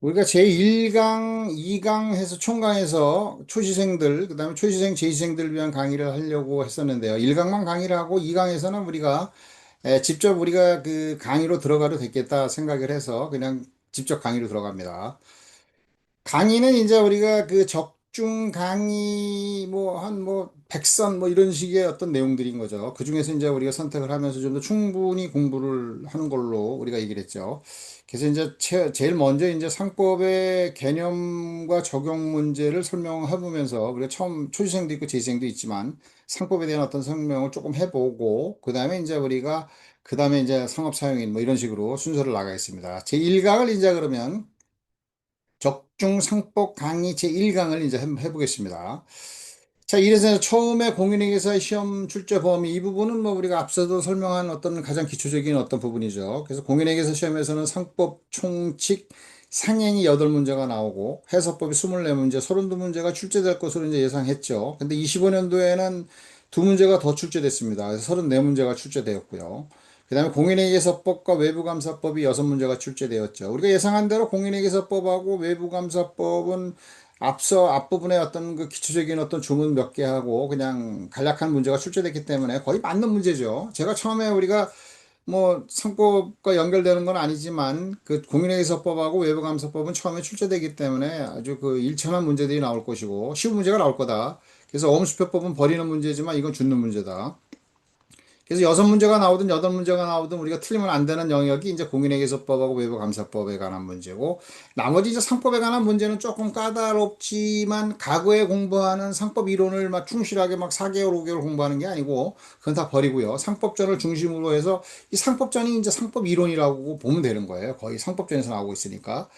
우리가 제1강, 2강 해서 총강에서 초시생들, 그다음에 초시생, 재시생들을 위한 강의를 하려고 했었는데요. 1강만 강의를 하고 2강에서는 우리가 직접 우리가 그 강의로 들어가도 되겠다 생각을 해서 그냥 직접 강의로 들어갑니다. 강의는 이제 우리가 그 적중 강의 뭐 한 뭐 백선 뭐 이런 식의 어떤 내용들인 거죠. 그 중에서 이제 우리가 선택을 하면서 좀 더 충분히 공부를 하는 걸로 우리가 얘기를 했죠. 그래서 이제 제일 먼저 이제 상법의 개념과 적용 문제를 설명해 보면서 우리가 처음 초시생도 있고 재시생도 있지만 상법에 대한 어떤 설명을 조금 해보고 그다음에 이제 우리가 그다음에 이제 상업 사용인 뭐 이런 식으로 순서를 나가겠습니다. 제1강을 이제 그러면 적중상법 강의 제1강을 이제 한번 해보겠습니다. 자, 이래서 처음에 공인회계사 시험 출제 범위 이 부분은 뭐 우리가 앞서도 설명한 어떤 가장 기초적인 어떤 부분이죠. 그래서 공인회계사 시험에서는 상법 총칙 상행이 8문제가 나오고 해석법이 24문제, 32문제가 출제될 것으로 이제 예상했죠. 근데 25년도에는 두 문제가 더 출제됐습니다. 그래서 34문제가 출제되었고요. 그다음에 공인회계사법과 외부감사법이 6문제가 출제되었죠. 우리가 예상한 대로 공인회계사법하고 외부감사법은 앞서 앞부분에 어떤 그 기초적인 어떤 주문 몇 개 하고 그냥 간략한 문제가 출제됐기 때문에 거의 맞는 문제죠. 제가 처음에 우리가 뭐 상법과 연결되는 건 아니지만 그 공인회계사법하고 외부감사법은 처음에 출제되기 때문에 아주 그 일천한 문제들이 나올 것이고 쉬운 문제가 나올 거다. 그래서 엄수표법은 버리는 문제지만 이건 주는 문제다. 그래서 6문제가 나오든 8문제가 나오든 우리가 틀리면 안 되는 영역이 이제 공인회계소법하고 외부감사법에 관한 문제고 나머지 이제 상법에 관한 문제는 조금 까다롭지만 과거에 공부하는 상법 이론을 막 충실하게 막 4개월, 5개월 공부하는 게 아니고 그건 다 버리고요. 상법전을 중심으로 해서 이 상법전이 이제 상법 이론이라고 보면 되는 거예요. 거의 상법전에서 나오고 있으니까.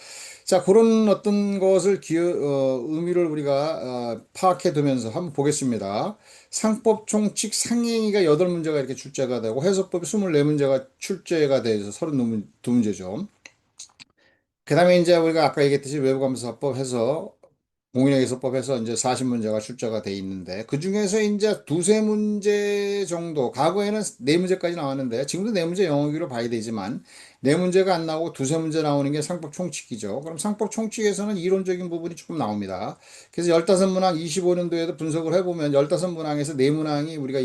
자, 그런 어떤 것을 의미를 우리가 파악해 두면서 한번 보겠습니다. 상법 총칙 상행위가 8문제가 이렇게 출제가 되고 해석법이 24문제가 출제가 돼서 32문제죠. 그 다음에 이제 우리가 아까 얘기했듯이 외부감사법 해서 공인회계소법에서 이제 40문제가 출제가 돼 있는데 그 중에서 이제 두세 문제 정도 과거에는 네 문제까지 나왔는데 지금도 네 문제 영역으로 봐야 되지만 네 문제가 안 나오고 두세 문제 나오는 게 상법 총칙이죠. 그럼 상법 총칙에서는 이론적인 부분이 조금 나옵니다. 그래서 15문항 25년도에도 분석을 해보면 15문항에서 네문항이 우리가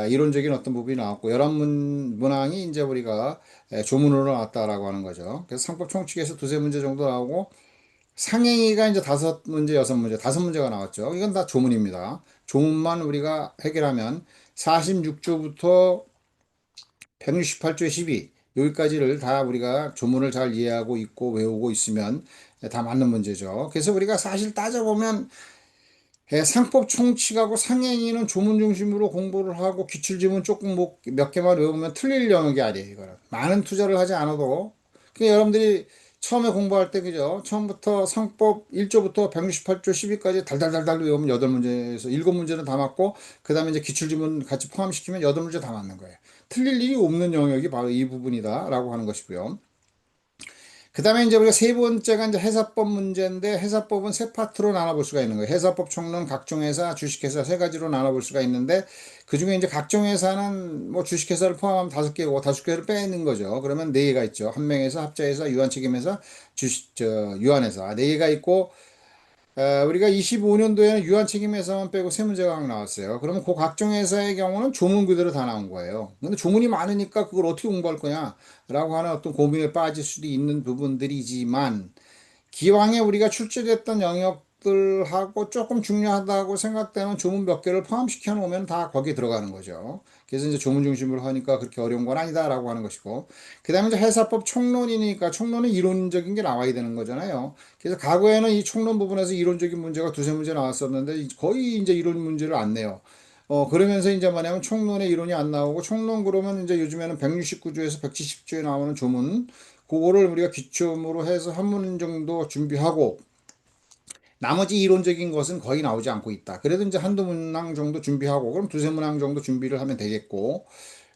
이론적인 어떤 부분이 나왔고 11문항이 이제 우리가 조문으로 나왔다라고 하는 거죠. 그래서 상법 총칙에서 두세 문제 정도 나오고 상행위가 이제 5문제, 6문제, 5문제가 나왔죠. 이건 다 조문입니다. 조문만 우리가 해결하면 46조부터 168조 12, 여기까지를 다 우리가 조문을 잘 이해하고 있고 외우고 있으면 다 맞는 문제죠. 그래서 우리가 사실 따져보면 상법 총칙하고 상행위는 조문 중심으로 공부를 하고 기출지문 조금 몇 개만 외우면 틀릴 영역이 아니에요. 이거는 많은 투자를 하지 않아도 여러분들이 처음에 공부할 때 그죠? 처음부터 상법 1조부터 168조 10위까지 달달달달 외우면 8문제에서 7문제는 다 맞고 그다음에 이제 기출지문 같이 포함시키면 8문제 다 맞는 거예요. 틀릴 일이 없는 영역이 바로 이 부분이다라고 하는 것이고요. 그 다음에 이제 우리가 세 번째가 이제 회사법 문제인데 회사법은 세 파트로 나눠볼 수가 있는 거예요. 회사법 총론, 각종회사, 주식회사 세 가지로 나눠볼 수가 있는데 그 중에 이제 각종회사는 뭐 주식회사를 포함하면 5개고 5개를 빼는 거죠. 그러면 네 개가 있죠. 한명회사, 합자회사, 유한책임회사, 유한회사 네 개가 있고 우리가 25년도에는 유한책임회사만 빼고 세 문제가 각 나왔어요. 그러면 그 각종 회사의 경우는 조문 그대로 다 나온 거예요. 근데 조문이 많으니까 그걸 어떻게 공부할 거냐? 라고 하는 어떤 고민에 빠질 수도 있는 부분들이지만 기왕에 우리가 출제됐던 영역들하고 조금 중요하다고 생각되는 조문 몇 개를 포함시켜 놓으면 다 거기에 들어가는 거죠. 그래서 이제 조문 중심으로 하니까 그렇게 어려운 건 아니다라고 하는 것이고. 그 다음에 이제 회사법 총론이니까 총론은 이론적인 게 나와야 되는 거잖아요. 그래서 과거에는 이 총론 부분에서 이론적인 문제가 두세 문제 나왔었는데 거의 이제 이론 문제를 안 내요. 그러면서 이제 뭐냐면 총론의 이론이 안 나오고 총론 그러면 이제 요즘에는 169조에서 170조에 나오는 조문 그거를 우리가 기초로 해서 한 문 정도 준비하고 나머지 이론적인 것은 거의 나오지 않고 있다. 그래도 이제 한두 문항 정도 준비하고 그럼 두세 문항 정도 준비를 하면 되겠고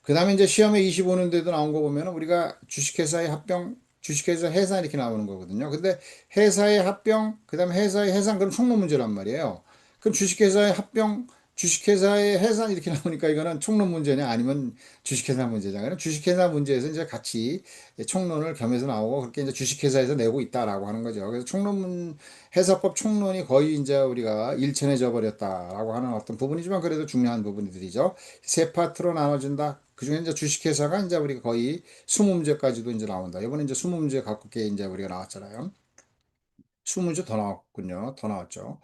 그 다음에 이제 시험에 25년도에도 나온 거 보면 우리가 주식회사의 합병 주식회사 해산 이렇게 나오는 거거든요. 근데 회사의 합병, 그 다음에 회사의 해산, 그럼 총론 문제란 말이에요. 그럼 주식회사의 합병, 주식회사의 해산 이렇게 나오니까 이거는 총론 문제냐 아니면 주식회사 문제냐. 주식회사 문제에서 이제 같이 총론을 겸해서 나오고 그렇게 이제 주식회사에서 내고 있다라고 하는 거죠. 그래서 회사법 총론이 거의 이제 우리가 일천해져 버렸다라고 하는 어떤 부분이지만 그래도 중요한 부분들이죠. 세 파트로 나눠진다. 그중에 이제 주식회사가 이제 우리가 거의 20문제까지도 이제 나온다. 이번에 이제 20문제 가깝게 이제 우리가 나왔잖아요. 20문제 더 나왔군요. 더 나왔죠.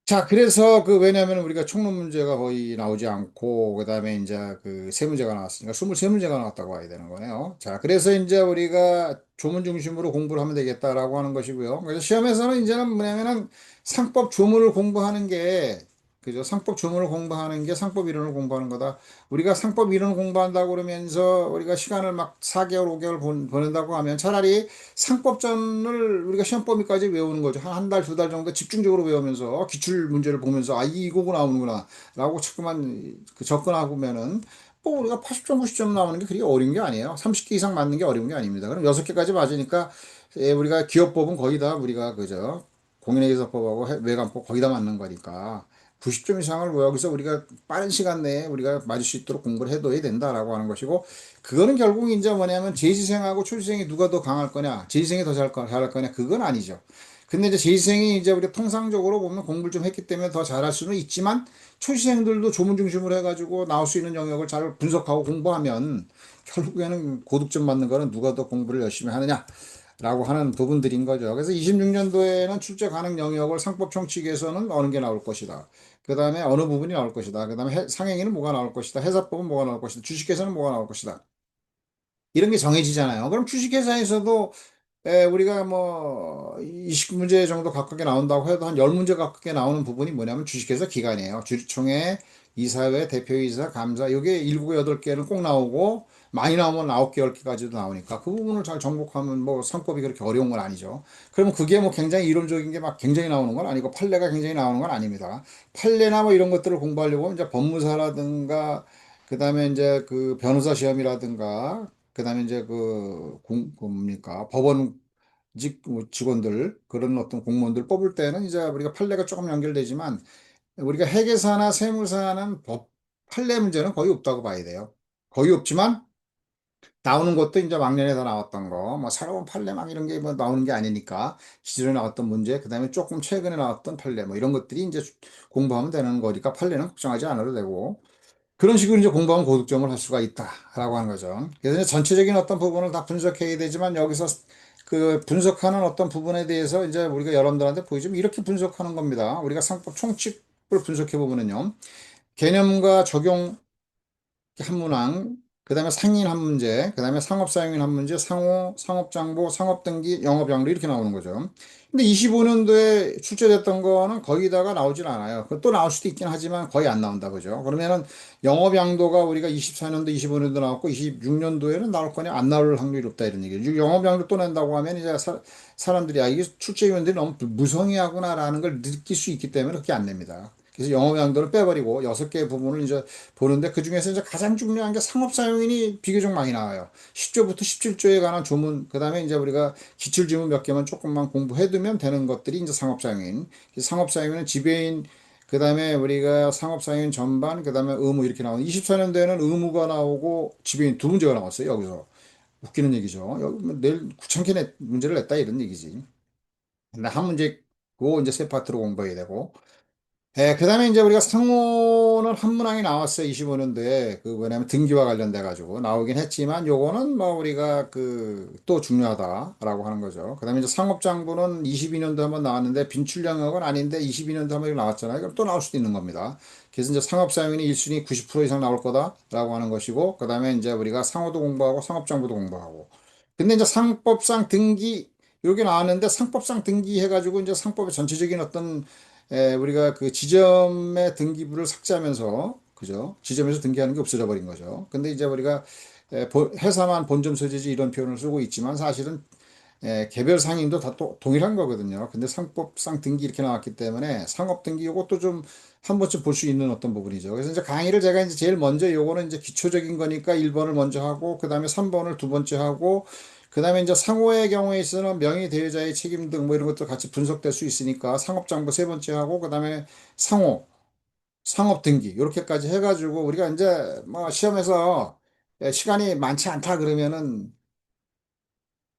자, 그래서 왜냐하면 우리가 총론 문제가 거의 나오지 않고, 그 다음에 이제 세 문제가 나왔으니까 23문제가 나왔다고 봐야 되는 거네요. 자, 그래서 이제 우리가 조문 중심으로 공부를 하면 되겠다라고 하는 것이고요. 그래서 시험에서는 이제는 뭐냐면은 상법 조문을 공부하는 게, 그죠? 상법 조문을 공부하는 게 상법 이론을 공부하는 거다. 우리가 상법 이론을 공부한다고 그러면서 우리가 시간을 막 4개월, 5개월 보낸다고 하면 차라리 상법전을 우리가 시험 범위까지 외우는 거죠. 한 달, 두 달 정도 집중적으로 외우면서 기출 문제를 보면서 아, 이거고 나오는구나. 라고 자꾸만 접근하면은 뭐 우리가 80점, 90점 나오는 게 그렇게 어려운 게 아니에요. 30개 이상 맞는 게 어려운 게 아닙니다. 그럼 6개까지 맞으니까 우리가 기업법은 거의 다 우리가 그죠. 공인회계사법하고 외관법 거의 다 맞는 거니까 90점 이상을 여기서 우리가 빠른 시간 내에 우리가 맞을 수 있도록 공부를 해둬야 된다라고 하는 것이고 그거는 결국 이제 뭐냐면 재지생하고 초지생이 누가 더 강할 거냐, 재지생이 더 잘할 거냐, 그건 아니죠. 근데 이제 재지생이 이제 우리 통상적으로 보면 공부를 좀 했기 때문에 더 잘할 수는 있지만 초시생들도 조문 중심으로 해가지고 나올 수 있는 영역을 잘 분석하고 공부하면 결국에는 고득점 받는 거는 누가 더 공부를 열심히 하느냐. 라고 하는 부분들인 거죠. 그래서 26년도에는 출제 가능 영역을 상법 총칙에서는 어느 게 나올 것이다. 그 다음에 어느 부분이 나올 것이다. 그 다음에 상행위는 뭐가 나올 것이다. 회사법은 뭐가 나올 것이다. 주식회사는 뭐가 나올 것이다. 이런 게 정해지잖아요. 그럼 주식회사에서도 우리가 뭐 20문제 정도 각각에 나온다고 해도 한 10문제 각각에 나오는 부분이 뭐냐면 주식회사 기관이에요. 주주총회, 이사회, 대표이사, 감사 요게 7개, 8개는 꼭 나오고 많이 나오면 9개, 10개까지도 나오니까 그 부분을 잘 정복하면 뭐 상법이 그렇게 어려운 건 아니죠. 그러면 그게 뭐 굉장히 이론적인 게 막 굉장히 나오는 건 아니고 판례가 굉장히 나오는 건 아닙니다. 판례나 뭐 이런 것들을 공부하려고 이제 법무사라든가 그다음에 이제 변호사 시험이라든가 그다음에 이제 뭡니까 법원 직원들 그런 어떤 공무원들 뽑을 때는 이제 우리가 판례가 조금 연결되지만 우리가 회계사나 세무사는 법 판례 문제는 거의 없다고 봐야 돼요. 거의 없지만 나오는 것도 이제 왕년에 다 나왔던 거, 뭐 새로운 판례 막 이런 게 뭐 나오는 게 아니니까 기존에 나왔던 문제, 그다음에 조금 최근에 나왔던 판례 뭐 이런 것들이 이제 공부하면 되는 거니까 판례는 걱정하지 않아도 되고 그런 식으로 이제 공부하면 고득점을 할 수가 있다라고 하는 거죠. 그래서 이제 전체적인 어떤 부분을 다 분석해야 되지만 여기서 분석하는 어떤 부분에 대해서 이제 우리가 여러분들한테 보여주면 이렇게 분석하는 겁니다. 우리가 상법 총칙을 분석해 보면은요. 개념과 적용 한 문항, 그 다음에 상인 한 문제, 그 다음에 상업사용인 한 문제, 상호, 상업장부, 상업등기, 영업양도 이렇게 나오는 거죠. 근데 25년도에 출제됐던 거는 거기다가 나오질 않아요. 또 나올 수도 있긴 하지만 거의 안 나온다, 그죠? 그러면은 영업양도가 우리가 24년도, 25년도 나왔고 26년도에는 나올 거냐, 안 나올 확률이 높다 이런 얘기죠. 영업양도 또 낸다고 하면 이제 사람들이 아, 이게 출제위원들이 너무 무성의하구나라는 걸 느낄 수 있기 때문에 그렇게 안 냅니다. 그래서 영업양도를 빼버리고 6개의 부분을 이제 보는데 그중에서 이제 가장 중요한 게 상업사용인이 비교적 많이 나와요. 10조부터 17조에 관한 조문, 그 다음에 이제 우리가 기출지문 몇 개만 조금만 공부해두면 되는 것들이 이제 상업사용인. 상업사용인은 지배인, 그 다음에 우리가 상업사용인 전반, 그 다음에 의무 이렇게 나오는 24년도에는 의무가 나오고 지배인 두 문제가 나왔어요. 여기서. 웃기는 얘기죠. 여기 뭐 내일 구천개 문제를 냈다 이런 얘기지. 근데 한 문제, 그거 이제 세 파트로 공부해야 되고. 그 다음에 이제 우리가 상호는 한 문항이 나왔어요. 25년도에. 뭐냐면 등기와 관련돼 가지고 나오긴 했지만 요거는 뭐 우리가 또 중요하다라고 하는 거죠. 그 다음에 이제 상업장부는 22년도 한번 나왔는데 빈출 영역은 아닌데 22년도 한번 나왔잖아요. 그럼 또 나올 수도 있는 겁니다. 그래서 이제 상업사용인이 1순위 90% 이상 나올 거다라고 하는 것이고 그 다음에 이제 우리가 상호도 공부하고 상업장부도 공부하고 근데 이제 상법상 등기 이렇게 나왔는데 상법상 등기 해가지고 이제 상법의 전체적인 어떤 우리가 지점의 등기부를 삭제하면서 그죠? 지점에서 등기하는 게 없어져 버린 거죠. 근데 이제 우리가 회사만 본점 소재지 이런 표현을 쓰고 있지만 사실은 개별 상인도 다 또 동일한 거거든요. 근데 상법상 등기 이렇게 나왔기 때문에 상업 등기 이것도 좀 한 번쯤 볼 수 있는 어떤 부분이죠. 그래서 이제 강의를 제가 이제 제일 먼저 요거는 이제 기초적인 거니까 1번을 먼저 하고 그다음에 3번을 두 번째 하고 그다음에 이제 상호의 경우에 있어서는 명의 대여자의 책임 등 뭐 이런 것도 같이 분석될 수 있으니까 상업장부 세 번째 하고 그다음에 상호 상업 등기 이렇게까지 해가지고 우리가 이제 뭐 시험에서 시간이 많지 않다 그러면은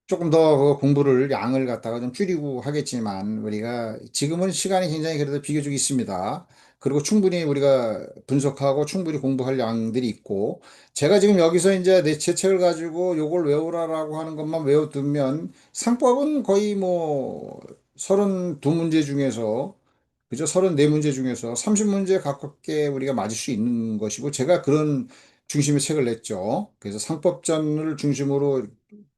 조금 더 그 공부를 양을 갖다가 좀 줄이고 하겠지만 우리가 지금은 시간이 굉장히 그래도 비교적 있습니다. 그리고 충분히 우리가 분석하고 충분히 공부할 양들이 있고 제가 지금 여기서 이제 제 책을 가지고 요걸 외우라라고 하는 것만 외워두면 상법은 거의 뭐 32문제 중에서 그죠? 34문제 중에서 30문제 가깝게 우리가 맞을 수 있는 것이고 제가 그런 중심의 책을 냈죠. 그래서 상법전을 중심으로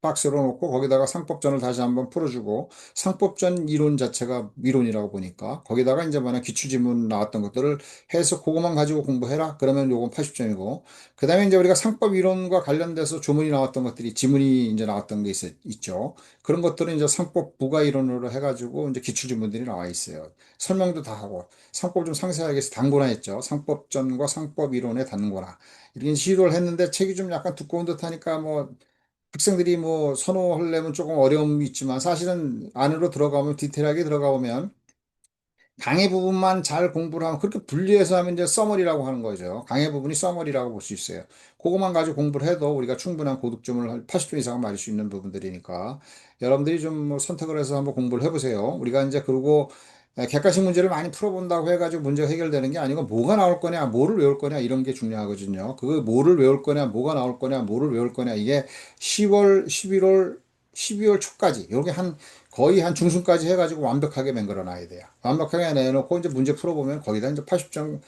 박스로 놓고 거기다가 상법전을 다시 한번 풀어주고 상법전 이론 자체가 이론이라고 보니까 거기다가 이제 만약 기출지문 나왔던 것들을 해서 그것만 가지고 공부해라. 그러면 요건 80점이고 그다음에 이제 우리가 상법 이론과 관련돼서 조문이 나왔던 것들이 지문이 이제 나왔던 게 있죠. 그런 것들은 이제 상법 부가 이론으로 해가지고 이제 기출지문들이 나와 있어요. 설명도 다 하고 상법 좀 상세하게 해서 단고나 했죠. 상법전과 상법 이론의 단고나 이렇게 시도를 했는데 책이 좀 약간 두꺼운 듯하니까 뭐 학생들이 뭐 선호하려면 조금 어려움이 있지만 사실은 안으로 들어가면 디테일하게 들어가 보면 강의 부분만 잘 공부를 하면 그렇게 분리해서 하면 이제 서머리라고 하는 거죠. 강의 부분이 서머리라고 볼 수 있어요. 그것만 가지고 공부를 해도 우리가 충분한 고득점을 한 80점 이상은 맞을 수 있는 부분들이니까 여러분들이 좀뭐 선택을 해서 한번 공부를 해보세요. 우리가 이제 그리고 객관식 문제를 많이 풀어본다고 해가지고 문제가 해결되는 게 아니고 뭐가 나올 거냐, 뭐를 외울 거냐 이런 게 중요하거든요. 그 뭐를 외울 거냐, 뭐가 나올 거냐, 뭐를 외울 거냐 이게 10월, 11월, 12월 초까지 여기 한 거의 한 중순까지 해가지고 완벽하게 만들어 놔야 돼요. 완벽하게 내놓고 이제 문제 풀어보면 거기다 이제 80점,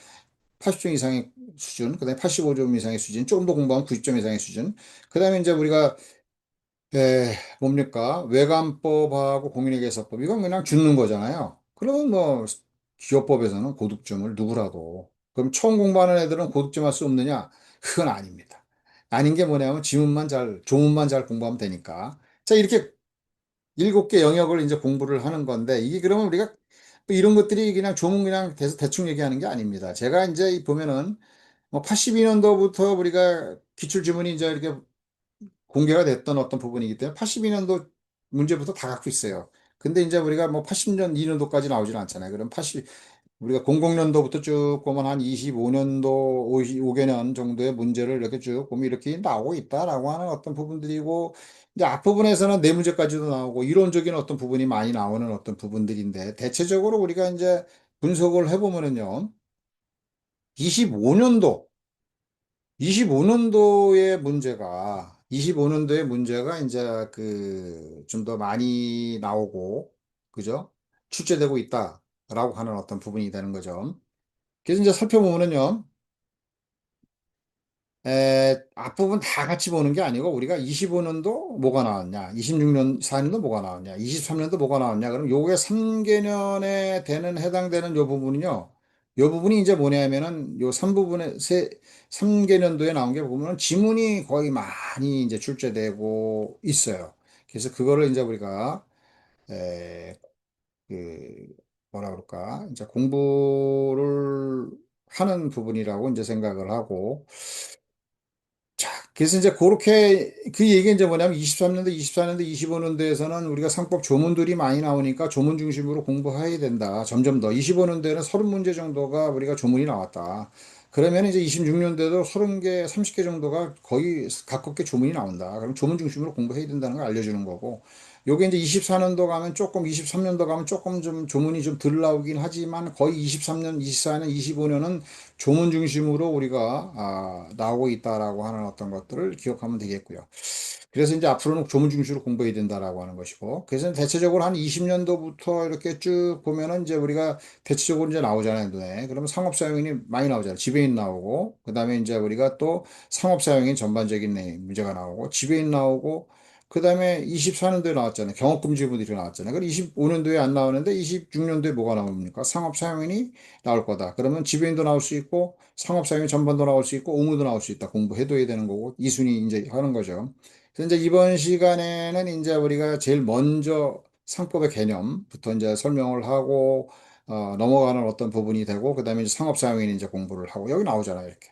80점 이상의 수준, 그 다음에 85점 이상의 수준, 조금 더 공부하면 90점 이상의 수준. 그 다음에 이제 우리가, 뭡니까? 외관법하고 공인회계사법, 이건 그냥 주는 거잖아요. 그러면 뭐, 기업법에서는 고득점을 누구라도. 그럼 처음 공부하는 애들은 고득점 할 수 없느냐? 그건 아닙니다. 아닌 게 뭐냐면 조문만 잘 공부하면 되니까. 자, 이렇게 7개 영역을 이제 공부를 하는 건데, 이게 그러면 우리가 뭐 이런 것들이 그냥 조문 그냥 대충 얘기하는 게 아닙니다. 제가 이제 보면은 뭐 82년도부터 우리가 기출지문이 이제 이렇게 공개가 됐던 어떤 부분이기 때문에 82년도 문제부터 다 갖고 있어요. 근데 이제 우리가 뭐 80년, 2년도까지 나오지는 않잖아요. 그럼 우리가 00년도부터 쭉 보면 한 25년도, 5개년 정도의 문제를 이렇게 쭉 보면 이렇게 나오고 있다라고 하는 어떤 부분들이고, 이제 앞부분에서는 네 문제까지도 나오고, 이론적인 어떤 부분이 많이 나오는 어떤 부분들인데, 대체적으로 우리가 이제 분석을 해보면은요, 25년도, 25년도의 문제가 이제 좀 더 많이 나오고, 그죠? 출제되고 있다라고 하는 어떤 부분이 되는 거죠. 그래서 이제 살펴보면은요, 앞부분 다 같이 보는 게 아니고, 우리가 25년도 뭐가 나왔냐, 26년, 4년도 뭐가 나왔냐, 23년도 뭐가 나왔냐, 그럼 요게 3개년에 해당되는 요 부분은요, 요 부분이 이제 뭐냐면은, 요 3개년도에 나온 게 보면은 지문이 거의 많이 이제 출제되고 있어요. 그래서 그거를 이제 우리가, 에, 그, 뭐라 그럴까, 이제 공부를 하는 부분이라고 이제 생각을 하고, 자, 그래서 이제 그렇게 그 얘기 이제 뭐냐면 23년도, 24년도, 25년도에서는 우리가 상법 조문들이 많이 나오니까 조문 중심으로 공부해야 된다. 점점 더 25년도에는 30문제 정도가 우리가 조문이 나왔다. 그러면 이제 26년도에도 30개, 30개 정도가 거의 가깝게 조문이 나온다. 그럼 조문 중심으로 공부해야 된다는 걸 알려주는 거고. 요게 이제 24년도 가면 조금, 23년도 가면 조금 좀 조문이 좀 덜 나오긴 하지만 거의 23년, 24년, 25년은 조문 중심으로 우리가 나오고 있다라고 하는 어떤 것들을 기억하면 되겠고요. 그래서 이제 앞으로는 조문 중심으로 공부해야 된다라고 하는 것이고, 그래서 대체적으로 한 20년도부터 이렇게 쭉 보면은 이제 우리가 대체적으로 이제 나오잖아요, 눈에. 그러면 상업사용인이 많이 나오잖아요. 지배인 나오고, 그 다음에 이제 우리가 또 상업사용인 전반적인 문제가 나오고, 지배인 나오고, 그 다음에 24년도에 나왔잖아요. 경업금지부들이 나왔잖아요. 그럼 25년도에 안 나오는데 26년도에 뭐가 나옵니까? 상업사용인이 나올 거다. 그러면 지배인도 나올 수 있고 상업사용인 전반도 나올 수 있고 의무도 나올 수 있다. 공부해둬야 되는 거고 이 순위 이제 하는 거죠. 그래서 이제 이번 시간에는 이제 우리가 제일 먼저 상법의 개념부터 이제 설명을 하고 넘어가는 어떤 부분이 되고 그다음에 이제 상업사용인 이제 공부를 하고 여기 나오잖아요. 이렇게.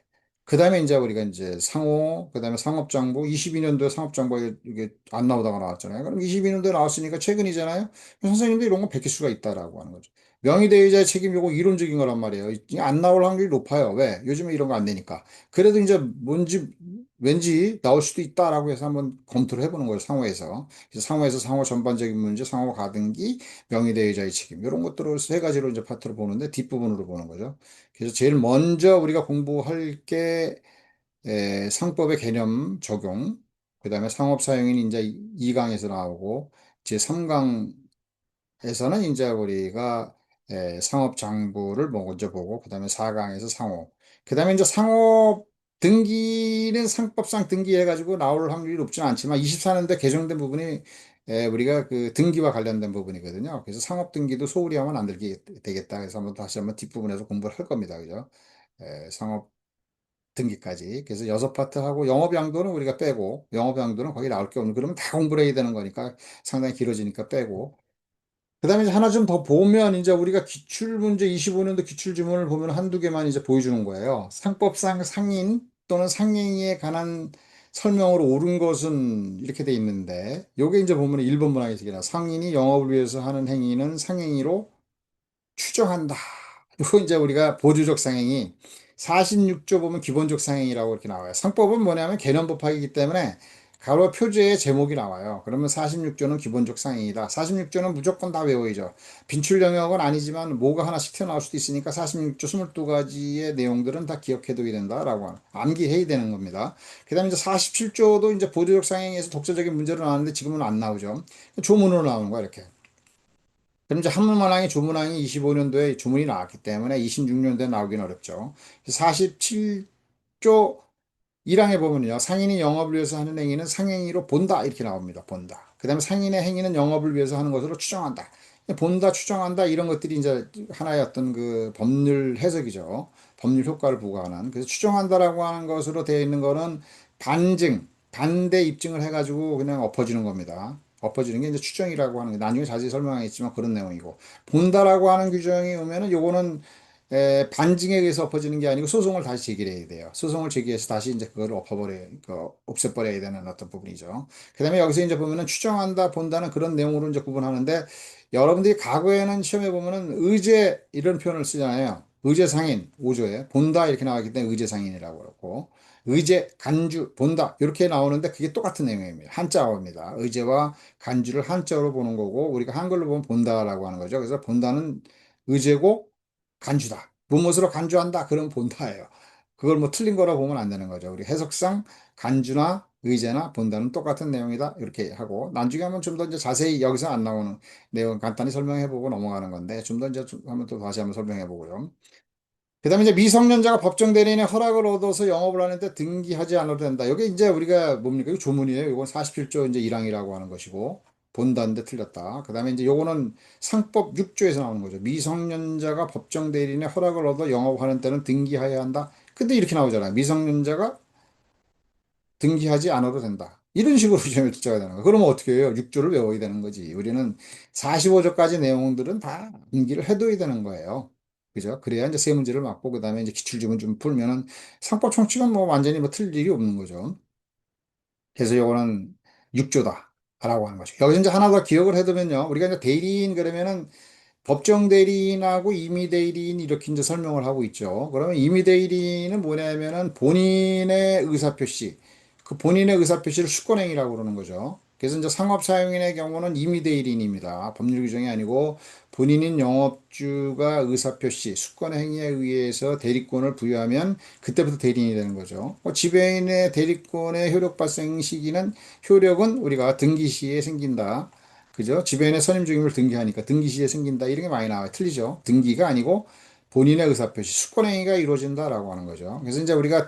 그다음에 이제 우리가 이제 상호, 그다음에 상업장부, 22년도에 상업장부가 이게 안 나오다가 나왔잖아요. 그럼 22년도에 나왔으니까 최근이잖아요. 선생님도 이런 거 베낄 수가 있다라고 하는 거죠. 명의대의자의 책임 이거 이론적인 거란 말이에요. 이게 안 나올 확률이 높아요. 왜? 요즘에 이런 거 안 되니까. 그래도 이제 뭔지 왠지 나올 수도 있다라고 해서 한번 검토를 해보는 거예요. 상호에서. 그래서 상호에서 상호 전반적인 문제, 상호 가등기, 명의대의자의 책임 이런 것들을 세 가지로 이제 파트로 보는데 뒷부분으로 보는 거죠. 그래서 제일 먼저 우리가 공부할 게 상법의 개념 적용, 그다음에 상업 사용인 이제 2강에서 나오고 제 3강에서는 이제 우리가 상업 장부를 먼저 보고 그다음에 4강에서 상호. 그다음에 이제 상업 등기는 상법상 등기해가지고 나올 확률이 높지는 않지만 24년도에 개정된 부분이 우리가 그 등기와 관련된 부분이거든요. 그래서 상업 등기도 소홀히 하면 안 되겠다. 그래서 한번 다시 한번 뒷부분에서 공부를 할 겁니다. 그죠? 상업 등기까지. 그래서 6파트 하고 영업양도는 우리가 빼고 영업양도는 거기 나올 게 없는 그러면 다 공부를 해야 되는 거니까 상당히 길어지니까 빼고 그다음에 이제 하나 좀 더 보면 이제 우리가 기출문제 25년도 기출지문을 보면 한두 개만 이제 보여주는 거예요. 상법상 상인 또는 상행위에 관한 설명으로 옳은 것은 이렇게 돼 있는데 요게 이제 보면 1번 문항에서 상인이 영업을 위해서 하는 행위는 상행위로 추정한다. 그리고 이제 우리가 보조적 상행이 46조 보면 기본적 상행이라고 이렇게 나와요. 상법은 뭐냐면 개념법학이기 때문에 가로 표제에 제목이 나와요. 그러면 46조는 기본적 상행이다. 46조는 무조건 다 외워야죠. 빈출 영역은 아니지만 뭐가 하나씩 튀어나올 수도 있으니까 46조 22가지의 내용들은 다 기억해둬야 된다라고 암기해야 되는 겁니다. 그다음에 이제 47조도 이제 보조적 상행에서 독자적인 문제로 나왔는데 지금은 안 나오죠. 조문으로 나오는 거야, 이렇게. 그럼 이제 한문만항이 조문항이 25년도에 조문이 나왔기 때문에 26년도에 나오긴 어렵죠. 47조 1항에 보면요. 상인이 영업을 위해서 하는 행위는 상행위로 본다. 이렇게 나옵니다. 본다. 그 다음에 상인의 행위는 영업을 위해서 하는 것으로 추정한다. 본다, 추정한다. 이런 것들이 이제 하나의 어떤 그 법률 해석이죠. 법률 효과를 부과하는. 그래서 추정한다라고 하는 것으로 되어 있는 거는 반증, 반대 입증을 해가지고 그냥 엎어지는 겁니다. 엎어지는 게 이제 추정이라고 하는 게 나중에 자세히 설명하겠지만 그런 내용이고. 본다라고 하는 규정이 오면은 요거는 반증에 의해서 엎어지는 게 아니고 소송을 다시 제기해야 돼요. 소송을 제기해서 다시 이제 그걸 없애버려야 되는 어떤 부분이죠. 그 다음에 여기서 이제 보면은 추정한다, 본다는 그런 내용으로 이제 구분하는데 여러분들이 과거에는 시험에 보면은 의제 이런 표현을 쓰잖아요. 의제상인 5조에 본다 이렇게 나왔기 때문에 의제상인이라고 그러고 의제, 간주, 본다 이렇게 나오는데 그게 똑같은 내용입니다. 한자어입니다. 의제와 간주를 한자어로 보는 거고 우리가 한글로 보면 본다라고 하는 거죠. 그래서 본다는 의제고 간주다. 무엇으로 간주한다. 그러면 본다예요. 그걸 뭐 틀린 거라 보면 안 되는 거죠. 우리 해석상 간주나 의제나 본다는 똑같은 내용이다. 이렇게 하고 나중에 한번 좀 더 이제 자세히 여기서 안 나오는 내용 간단히 설명해 보고 넘어가는 건데 좀 더 이제 한번 또 다시 한번 설명해 보고요. 그다음에 이제 미성년자가 법정 대리인의 허락을 얻어서 영업을 하는데 등기하지 않아도 된다. 이게 이제 우리가 뭡니까? 이거 조문이에요. 이건 47조 이제 1항이라고 하는 것이고 본다는데 틀렸다. 그다음에 이제 요거는 상법 6조에서 나오는 거죠. 미성년자가 법정 대리인의 허락을 얻어 영업하는 때는 등기해야 한다. 근데 이렇게 나오잖아요. 미성년자가 등기하지 않아도 된다. 이런 식으로 시험에 출제가 되는 거예요. 그러면 어떻게 해요? 6조를 외워야 되는 거지. 우리는 45조까지 내용들은 다 암기를 해둬야 되는 거예요. 그죠? 그래야 이제 세 문제를 맞고, 그 다음에 이제 기출지문 좀 풀면은 상법 총칙은 뭐 완전히 뭐 틀릴 일이 없는 거죠. 그래서 요거는 6조다. 라고 하는 거죠. 여기서 이제 하나 더 기억을 해두면요. 우리가 이제 대리인 그러면은 법정 대리인하고 임의 대리인 이렇게 이제 설명을 하고 있죠. 그러면 임의 대리인은 뭐냐면은 본인의 의사표시, 그 본인의 의사표시를 수권행위라고 그러는 거죠. 그래서 이제 상업사용인의 경우는 임의 대리인입니다. 법률 규정이 아니고 본인인 영업주가 의사표시, 수권행위에 의해서 대리권을 부여하면 그때부터 대리인이 되는 거죠. 지배인의 대리권의 효력 발생 시기는 효력은 우리가 등기 시에 생긴다. 그죠? 지배인의 선임 증임을 등기하니까 등기 시에 생긴다. 이런 게 많이 나와요. 틀리죠? 등기가 아니고 본인의 의사표시, 수권행위가 이루어진다라고 하는 거죠. 그래서 이제 우리가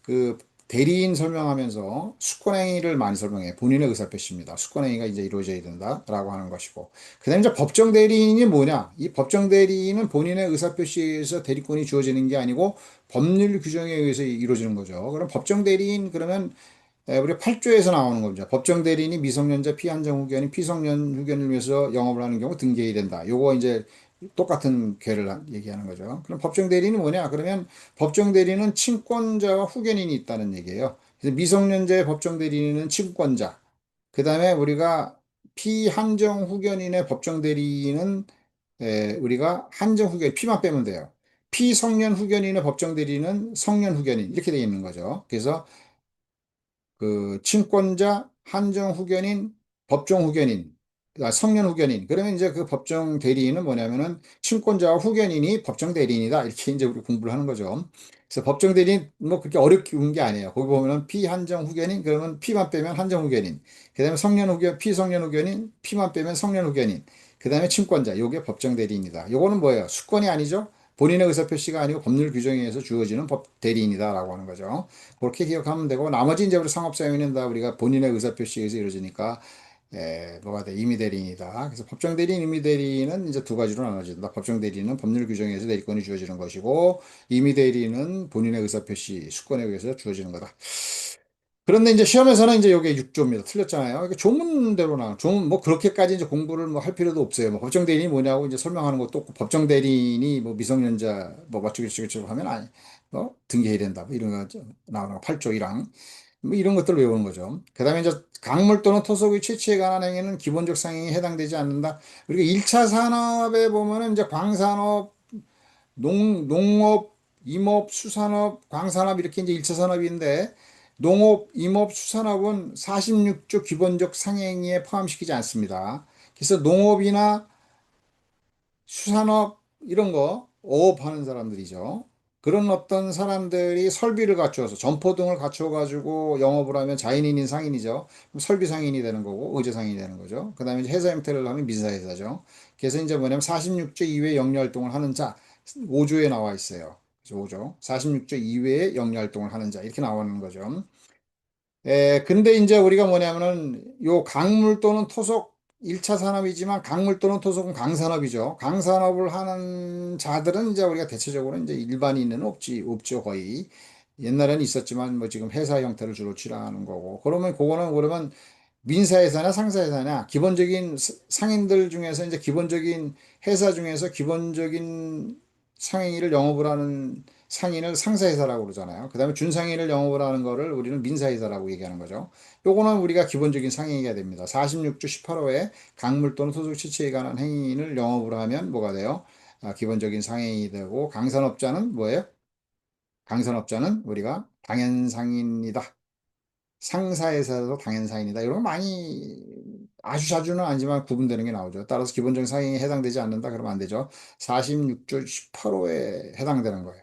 그 대리인 설명하면서 수권행위를 많이 설명해. 본인의 의사표시입니다. 수권행위가 이제 이루어져야 된다라고 하는 것이고. 그다음에 이제 법정 대리인이 뭐냐? 이 법정 대리인은 본인의 의사표시에 의해서 대리권이 주어지는 게 아니고 법률 규정에 의해서 이루어지는 거죠. 그럼 법정 대리인 그러면 우리 8조에서 나오는 겁니다. 법정 대리인이 미성년자 피한정 후견인 피성년 후견을 위해서 영업을 하는 경우 등기해야 된다. 요거 이제 똑같은 괴를 얘기하는 거죠. 그럼 법정 대리인이 뭐냐? 그러면 법정 대리인은 친권자와 후견인이 있다는 얘기예요. 그래서 미성년자의 법정 대리인은 친권자. 그 다음에 우리가 피한정 후견인의 법정 대리인은 우리가 한정 후견, 피만 빼면 돼요. 피성년 후견인의 법정 대리인은 성년 후견인 이렇게 되어 있는 거죠. 그래서 그 친권자, 한정 후견인, 법정 후견인, 성년 후견인. 그러면 이제 그 법정 대리인은 뭐냐면은 친권자와 후견인이 법정 대리인이다. 이렇게 이제 우리 공부를 하는 거죠. 그래서 법정 대리인 뭐 그렇게 어렵게 게 아니에요. 거기 보면은 피한정 후견인, 그러면 피만 빼면 한정 후견인. 그다음에 성년 후견, 피성년 후견인, 피만 빼면 성년 후견인. 그다음에 친권자, 요게 법정 대리인이다. 요거는 뭐예요? 수권이 아니죠. 본인의 의사표시가 아니고 법률 규정에 의해서 주어지는 법 대리인이다라고 하는 거죠. 그렇게 기억하면 되고 나머지 이제 우리 상업사회는 다 우리가 본인의 의사표시에 서 이루어지니까 뭐가 돼? 임의대리인이다. 그래서 법정 대리인, 임의대리인은 이제 두 가지로 나눠진다. 법정 대리인은 법률 규정에 의해서 대리권이 주어지는 것이고 임의대리인은 본인의 의사표시, 수권에 의해서 주어지는 거다. 그런데 이제 시험에서는 이제 이게 6조입니다. 틀렸잖아요. 이게 조문대로 조문 뭐 그렇게까지 이제 공부를 뭐 할 필요도 없어요. 뭐 법정 대리인이 뭐냐고 이제 설명하는 것도 없고 법정 대리인이 뭐 미성년자 뭐 맞추기처럼 하면 아니 등기해야 된다. 뭐 이런 거 나오는 거 8조 1항 뭐 이런 것들을 외우는 거죠. 그다음에 이제 강물 또는 토속의 채취에 관한 행위는 기본적 상행에 해당되지 않는다. 그리고 1차 산업에 보면은 이제 광산업 농업, 임업, 수산업, 광산업 이렇게 이제 1차 산업인데 농업, 임업, 수산업은 46조 기본적 상행위에 포함시키지 않습니다. 그래서 농업이나 수산업 이런 거 어업하는 사람들이죠. 그런 어떤 사람들이 설비를 갖추어서 점포등을 갖추어 가지고 영업을 하면 자연인인 상인이죠. 그럼 설비 상인이 되는 거고 의제 상인이 되는 거죠. 그다음에 이제 회사 형태를 하면 민사회사죠. 그래서 이제 뭐냐면 46조 이외 영리 활동을 하는 자 5조에 나와 있어요. 그래서 5조 46조 이외에 영리 활동을 하는 자 이렇게 나오는 거죠. 근데 이제 우리가 뭐냐면은 요 강물 또는 토속 1차 산업이지만 강물 또는 토속은 강산업이죠. 강산업을 하는 자들은 이제 우리가 대체적으로 이제 일반인은 없죠, 거의. 옛날에는 있었지만 뭐 지금 회사 형태를 주로 취하는 거고. 그러면 민사회사나 상사회사냐 기본적인 상인들 중에서 이제 기본적인 회사 중에서 기본적인 상인을 영업을 하는 상인을 상사회사라고 그러잖아요. 그다음에 준상인을 영업을 하는 거를 우리는 민사회사라고 얘기하는 거죠. 요거는 우리가 기본적인 상행위가 됩니다. 46조 18호에 강물 또는 소득 취취에 관한 행위를 영업을 하면 뭐가 돼요? 기본적인 상행위 되고 강산업자는 뭐예요? 강산업자는 우리가 당연상인이다. 상사에서도 당연사인이다. 이런 거 많이 아주 자주는 아니지만 구분되는 게 나오죠. 따라서 기본적인 사인에 해당되지 않는다. 그러면 안 되죠. 46조 18호에 해당되는 거예요.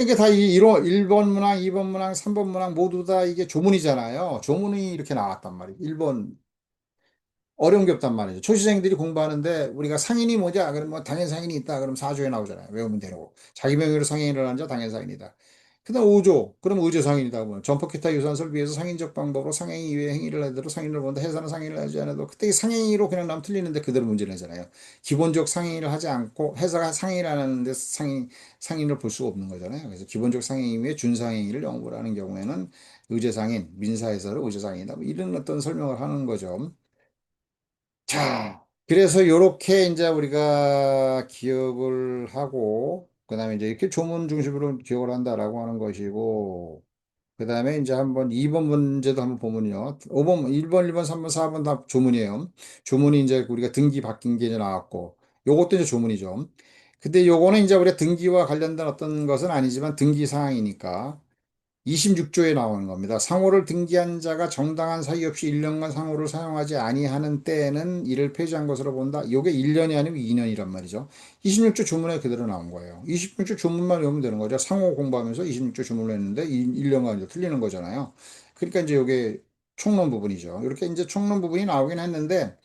이게 다 1번 문항, 2번 문항, 3번 문항 모두 다 이게 조문이잖아요. 조문이 이렇게 나왔단 말이에요. 1번 어려운 게 없단 말이죠. 초시생들이 공부하는데 우리가 상인이 뭐냐? 그러면 뭐 당연 상인이 있다. 그럼 4조에 나오잖아요. 외우면 되고. 자기 명의로 상인을 하는 자 당연 상인이다. 그다음 5조. 그럼 의제 상인이다. 뭐 점포 기타 유산 설비에서 상인적 방법으로 상행 이외의 행위를 하더라도 상인을 본다. 해사는 상인을 하지 않아도 그때 이 상행위로 그냥 나면 틀리는데 그대로 문제를 내잖아요. 기본적 상행위를 하지 않고 해사가 상행위를 안 하는데 상인을 볼 수가 없는 거잖아요. 그래서 기본적 상행위 외에 준상행위를 영업을 하는 경우에는 의제 상인, 민사해서를 의제 상인이다. 뭐 이런 어떤 설명을 하는 거죠. 자, 그래서 요렇게 이제 우리가 기억을 하고, 그 다음에 이제 이렇게 조문 중심으로 기억을 한다라고 하는 것이고, 그 다음에 이제 한번 2번 문제도 한번 보면요. 5번, 1번, 2번, 3번, 4번 다 조문이에요. 조문이 이제 우리가 등기 바뀐 게 이제 나왔고, 요것도 이제 조문이죠. 근데 요거는 이제 우리가 등기와 관련된 어떤 것은 아니지만 등기 사항이니까, 26조에 나오는 겁니다. 상호를 등기한 자가 정당한 사유 없이 1년간 상호를 사용하지 아니하는 때에는 이를 폐지한 것으로 본다. 이게 1년이 아니고 2년이란 말이죠. 26조 조문에 그대로 나온 거예요. 26조 조문만 외우면 되는 거죠. 상호 공부하면서 26조 조문을 했는데 1년간 이제 틀리는 거잖아요. 그러니까 이제 이게 총론 부분이죠. 이렇게 이제 총론 부분이 나오긴 했는데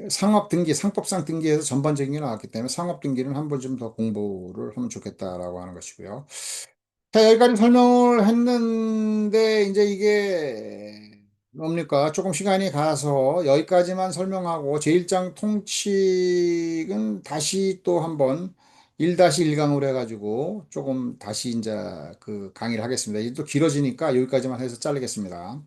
상업 등기, 상법상 등기에서 전반적인 게 나왔기 때문에 상업 등기는 한 번 좀 더 공부를 하면 좋겠다라고 하는 것이고요. 자, 여기까지 설명을 했는데, 이제 이게 뭡니까? 조금 시간이 가서 여기까지만 설명하고, 제1장 통칙은 다시 또 한번 1-1강으로 해가지고 조금 다시 이제 그 강의를 하겠습니다. 이게 또 길어지니까 여기까지만 해서 자르겠습니다.